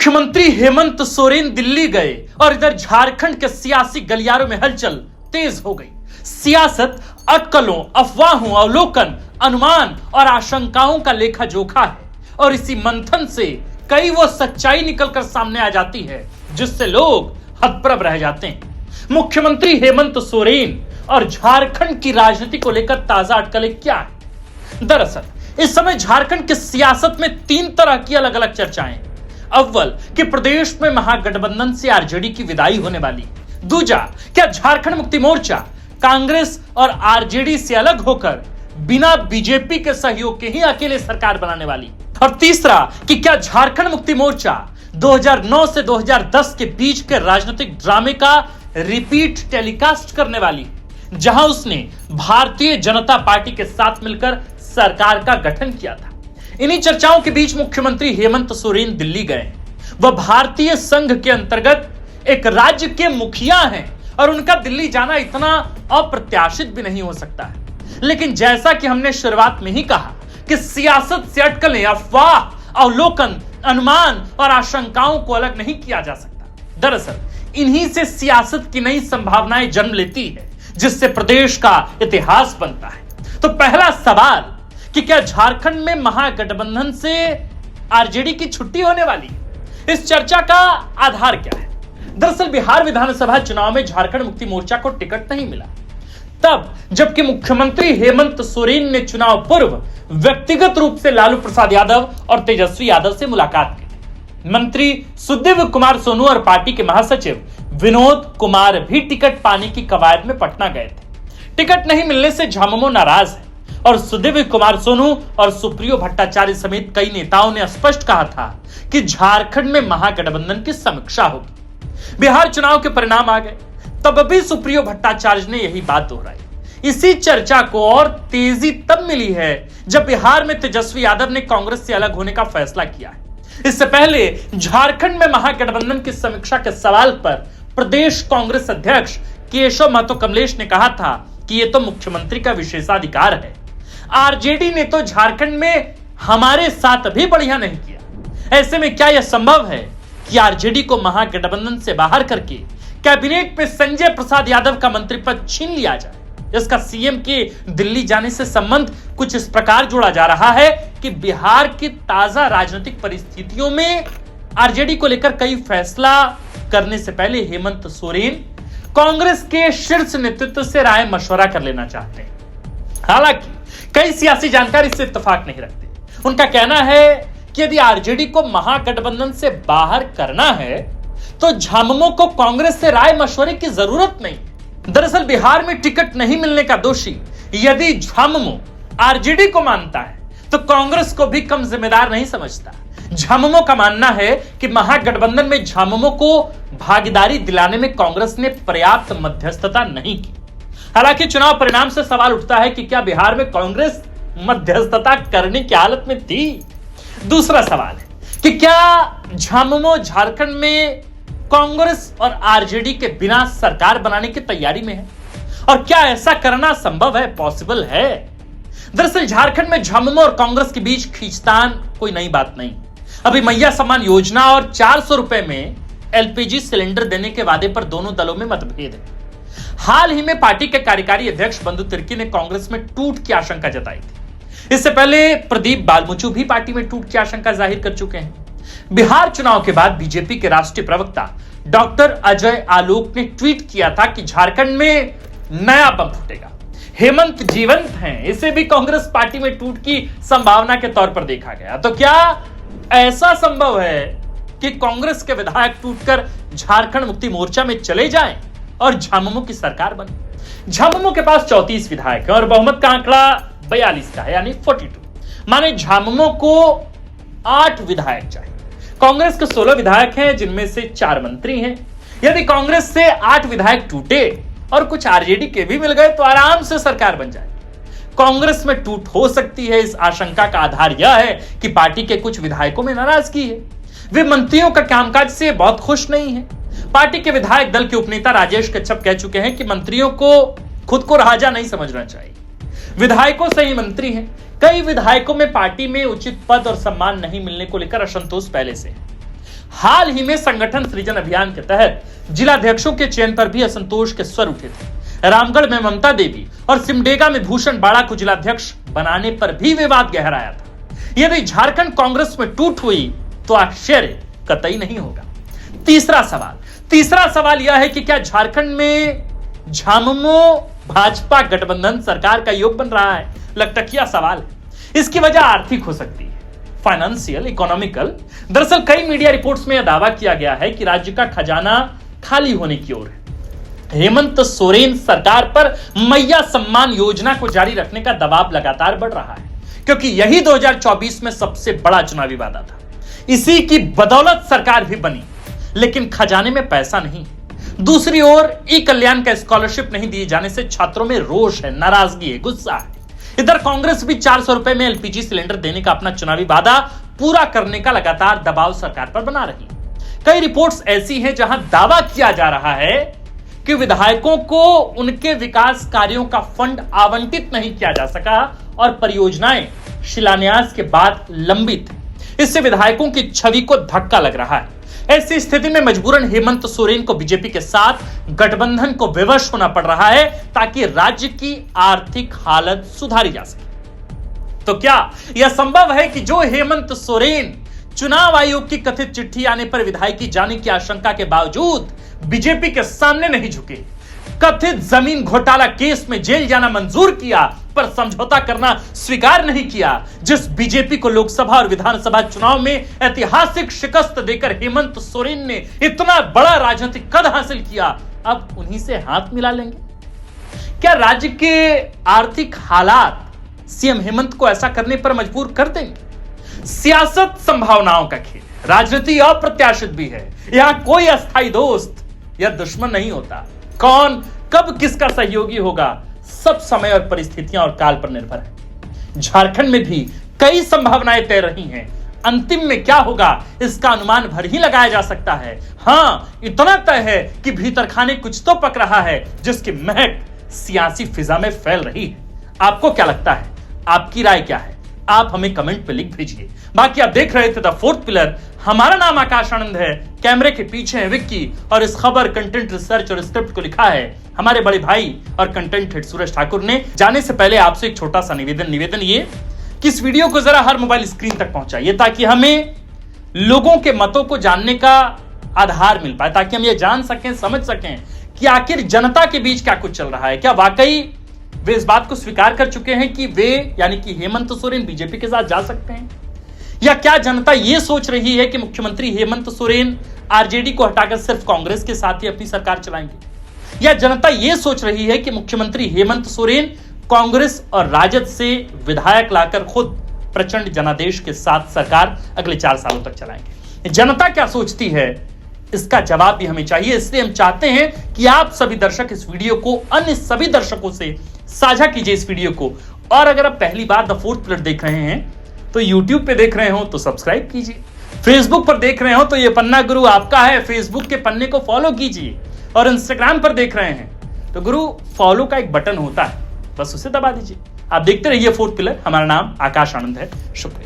मुख्यमंत्री हेमंत सोरेन दिल्ली गए और इधर झारखंड के सियासी गलियारों में हलचल तेज हो गई। सियासत अटकलों, अफवाहों, अवलोकन, अनुमान और आशंकाओं का लेखा जोखा है और इसी मंथन से कई वो सच्चाई निकलकर सामने आ जाती है जिससे लोग हतप्रभ रह जाते हैं। मुख्यमंत्री हेमंत सोरेन और झारखंड की राजनीति को लेकर ताजा अटकलें क्या है? दरअसल इस समय झारखंड की सियासत में तीन तरह की अलग अलग चर्चाएं हैं। अव्वल कि प्रदेश में महागठबंधन से आरजेडी की विदाई होने वाली है। दूजा, क्या झारखंड मुक्ति मोर्चा कांग्रेस और आरजेडी से अलग होकर बिना बीजेपी के सहयोग के ही अकेले सरकार बनाने वाली। और तीसरा कि क्या झारखंड मुक्ति मोर्चा 2009 से 2010 के बीच के राजनीतिक ड्रामे का रिपीट टेलीकास्ट करने वाली, जहां उसने भारतीय जनता पार्टी के साथ मिलकर सरकार का गठन किया था। इन्हीं चर्चाओं के बीच मुख्यमंत्री हेमंत सोरेन दिल्ली गए। वह भारतीय संघ के अंतर्गत एक राज्य के मुखिया हैं और उनका दिल्ली जाना इतना अप्रत्याशित भी नहीं हो सकता है। लेकिन जैसा कि हमने शुरुआत में ही कहा कि सियासत से अटकलें, अफवाह, अवलोकन, अनुमान और आशंकाओं को अलग नहीं किया जा सकता। दरअसल इन्हीं से सियासत की नई संभावनाएं जन्म लेती है जिससे प्रदेश का इतिहास बनता है। तो पहला सवाल कि क्या झारखंड में महागठबंधन से आरजेडी की छुट्टी होने वाली? इस चर्चा का आधार क्या है? दरअसल बिहार विधानसभा चुनाव में झारखंड मुक्ति मोर्चा को टिकट नहीं मिला, तब जबकि मुख्यमंत्री हेमंत सोरेन ने चुनाव पूर्व व्यक्तिगत रूप से लालू प्रसाद यादव और तेजस्वी यादव से मुलाकात की। मंत्री सुदेव कुमार सोनू और पार्टी के महासचिव विनोद कुमार भी टिकट पाने की कवायद में पटना गए थे। टिकट नहीं मिलने से झामुमो नाराज है और सुदेव कुमार सोनू और सुप्रियो भट्टाचार्य समेत कई नेताओं ने स्पष्ट कहा था कि झारखंड में महागठबंधन की समीक्षा होगी। बिहार चुनाव के परिणाम आ गए, तब भी सुप्रियो भट्टाचार्य ने यही बात दोहराई। इसी चर्चा को और तेजी तब मिली है जब बिहार में तेजस्वी यादव ने कांग्रेस से अलग होने का फैसला किया है। इससे पहले झारखंड में महागठबंधन की समीक्षा के सवाल पर प्रदेश कांग्रेस अध्यक्ष केशव महतो कमलेश ने कहा था कि यह तो मुख्यमंत्री का विशेषाधिकार है। आरजेडी ने तो झारखंड में हमारे साथ भी बढ़िया नहीं किया। ऐसे में क्या यह संभव है कि आरजेडी को महागठबंधन से बाहर करके कैबिनेट में संजय प्रसाद यादव का मंत्री पद छीन लिया जाए? इसका सीएम के दिल्ली जाने से संबंध कुछ इस प्रकार जोड़ा जा रहा है कि बिहार की ताजा राजनीतिक परिस्थितियों में आरजेडी को लेकर कई फैसला करने से पहले हेमंत सोरेन कांग्रेस के शीर्ष नेतृत्व से राय मशवरा कर लेना चाहते हैं। हालांकि कई सियासी जानकार इससे इत्तेफाक नहीं रखते। उनका कहना है कि यदि आरजेडी को महागठबंधन से बाहर करना है तो झामुमो को कांग्रेस से राय मशवरे की जरूरत नहीं। दरअसल बिहार में टिकट नहीं मिलने का दोषी यदि झामुमो आरजेडी को मानता है तो कांग्रेस को भी कम जिम्मेदार नहीं समझता। झामुमो का मानना है कि महागठबंधन में झामुमो को भागीदारी दिलाने में कांग्रेस ने पर्याप्त मध्यस्थता नहीं की। हालांकि चुनाव परिणाम से सवाल उठता है कि क्या बिहार में कांग्रेस मध्यस्थता करने की हालत में थी? दूसरा सवाल है कि क्या झामुमो झारखंड में कांग्रेस और आरजेडी के बिना सरकार बनाने की तैयारी में है और क्या ऐसा करना संभव है, पॉसिबल है? दरअसल झारखंड में झामुमो और कांग्रेस के बीच खींचतान कोई नई बात नहीं। अभी मैया सम्मान योजना और 400 रुपए में एलपीजी सिलेंडर देने के वादे पर दोनों दलों में मतभेद है। हाल ही में पार्टी के कार्यकारी अध्यक्ष बंधु तिर्की ने कांग्रेस में टूट की आशंका जताई थी। इससे पहले प्रदीप बालमुचु भी पार्टी में टूट की आशंका जाहिर कर चुके हैं। बिहार चुनाव के बाद बीजेपी के राष्ट्रीय प्रवक्ता डॉक्टर अजय आलोक ने ट्वीट किया था कि झारखंड में नया बम फूटेगा। हेमंत जीवंत हैं, इसे भी कांग्रेस पार्टी में टूट की संभावना के तौर पर देखा गया। तो क्या ऐसा संभव है कि कांग्रेस के विधायक टूटकर झारखंड मुक्ति मोर्चा में चले जाएं और झामुमो की सरकार बने? झामुमो के पास 34 विधायक है और बहुमत का आंकड़ा 42 का है, यानी 42। माने झामुमो को 8 विधायक चाहिए। कांग्रेस के 16 विधायक हैं जिनमें से 4 मंत्री हैं। यदि कांग्रेस से 8 विधायक टूटे और कुछ आरजेडी के भी मिल गए तो आराम से सरकार बन जाए। कांग्रेस में टूट हो सकती है, इस आशंका का आधार यह है कि पार्टी के कुछ विधायकों में नाराजगी है। वे मंत्रियों का कामकाज से बहुत खुश नहीं है। पार्टी के विधायक दल के उपनेता राजेश कच्छप कह चुके हैं कि मंत्रियों को खुद को राजा नहीं समझना चाहिए, विधायकों से ही मंत्री हैं। कई विधायकों में पार्टी में उचित पद और सम्मान नहीं मिलने को लेकर असंतोष पहले से है। हाल ही में संगठन सृजन अभियान के तहत जिलाध्यक्षों के चयन पर भी असंतोष के स्वर उठे थे। रामगढ़ में ममता देवी और सिमडेगा में भूषण बाड़ा को जिलाध्यक्ष बनाने पर भी विवाद गहराया था। यदि झारखंड कांग्रेस में टूट हुई तो आश्चर्य कतई नहीं होगा। तीसरा सवाल यह है कि क्या झारखंड में झामुमो भाजपा गठबंधन सरकार का योग बन रहा है? लटकिया सवाल है। इसकी वजह आर्थिक हो सकती है, फाइनेंशियल, इकोनॉमिकल। दरअसल कई मीडिया रिपोर्ट्स में यह दावा किया गया है कि राज्य का खजाना खाली होने की ओर है। हेमंत सोरेन सरकार पर मैया सम्मान योजना को जारी रखने का दबाव लगातार बढ़ रहा है, क्योंकि यही 2024 में सबसे बड़ा चुनावी वादा था। इसी की बदौलत सरकार भी बनी, लेकिन खजाने में पैसा नहीं। दूसरी ओर ई कल्याण का स्कॉलरशिप नहीं दिए जाने से छात्रों में रोष है, नाराजगी है, गुस्सा है। इधर कांग्रेस भी 400 रुपए में एलपीजी सिलेंडर देने का अपना चुनावी वादा पूरा करने का लगातार दबाव सरकार पर बना रही है। कई रिपोर्ट्स ऐसी हैं जहां दावा किया जा रहा है कि विधायकों को उनके विकास कार्यों का फंड आवंटित नहीं किया जा सका और परियोजनाएं शिलान्यास के बाद लंबित है। इससे विधायकों की छवि को धक्का लग रहा है। ऐसी स्थिति में मजबूरन हेमंत सोरेन को बीजेपी के साथ गठबंधन को विवश होना पड़ रहा है ताकि राज्य की आर्थिक हालत सुधारी जा सके। तो क्या यह संभव है कि जो हेमंत सोरेन चुनाव आयोग की कथित चिट्ठी आने पर विधायकी जाने की आशंका के बावजूद बीजेपी के सामने नहीं झुके, कथित जमीन घोटाला केस में जेल जाना मंजूर किया पर समझौता करना स्वीकार नहीं किया, जिस बीजेपी को लोकसभा और विधानसभा चुनाव में ऐतिहासिक शिकस्त देकर हेमंत सोरेन ने इतना बड़ा राजनीतिक कद हासिल किया, अब उन्हीं से हाथ मिला लेंगे? क्या राज्य के आर्थिक हालात सीएम हेमंत को ऐसा करने पर मजबूर कर देंगे? सियासत संभावनाओं का खेल, राजनीति अप्रत्याशित भी है। यहां कोई अस्थायी दोस्त या दुश्मन नहीं होता। कौन कब किसका सहयोगी होगा, सब समय और परिस्थितियां और काल पर निर्भर है। झारखंड में भी कई संभावनाएं तैर रही हैं। अंतिम में क्या होगा इसका अनुमान भर ही लगाया जा सकता है। हां, इतना तय है कि भीतर खाने कुछ तो पक रहा है जिसकी महक सियासी फिजा में फैल रही है। आपको क्या लगता है? आपकी राय क्या है? आप हमें कमेंट पे लिख भेजिए। बाकी आप देख रहे थे द फोर्थ पिलर। हमारा नाम आकाश आनंद है, कैमरे के पीछे है विक्की और इस खबर, कंटेंट रिसर्च और स्क्रिप्ट को लिखा है हमारे बड़े भाई और कंटेंट हेड सूरज ठाकुर ने। जाने से पहले आपसे एक छोटा सा निवेदन ये कि इस वीडियो को जरा हर मोबाइल स्क्रीन तक पहुंचाइए ताकि हमें लोगों के मतों को जानने का आधार मिल पाए, ताकि हम ये जान सकें, समझ सकें कि आखिर जनता के बीच क्या कुछ चल रहा है। क्या वाकई वे इस बात को स्वीकार कर चुके हैं कि वे यानी कि हेमंत सोरेन बीजेपी के साथ जा सकते हैं, या क्या जनता यह सोच रही है कि मुख्यमंत्री हेमंत सोरेन आरजेडी को हटाकर सिर्फ कांग्रेस के साथ ही अपनी सरकार चलाएंगे, या जनता यह सोच रही है कि मुख्यमंत्री हेमंत सोरेन कांग्रेस और राजद से विधायक लाकर खुद प्रचंड जनादेश के साथ सरकार अगले 4 सालों तक चलाएंगे? जनता क्या सोचती है, इसका जवाब भी हमें चाहिए। इसलिए हम चाहते हैं कि आप सभी दर्शक इस वीडियो को अन्य सभी दर्शकों से साझा कीजिए इस वीडियो को। और अगर आप पहली बार द फोर्थ पिलर देख रहे हैं तो YouTube पे देख रहे हो तो सब्सक्राइब कीजिए, फेसबुक पर देख रहे हो तो ये पन्ना गुरु आपका है, फेसबुक के पन्ने को फॉलो कीजिए, और इंस्टाग्राम पर देख रहे हैं तो गुरु फॉलो का एक बटन होता है, बस उसे दबा दीजिए। आप देखते रहिए फोर्थ पिलर। हमारा नाम आकाश आनंद है। शुक्रिया।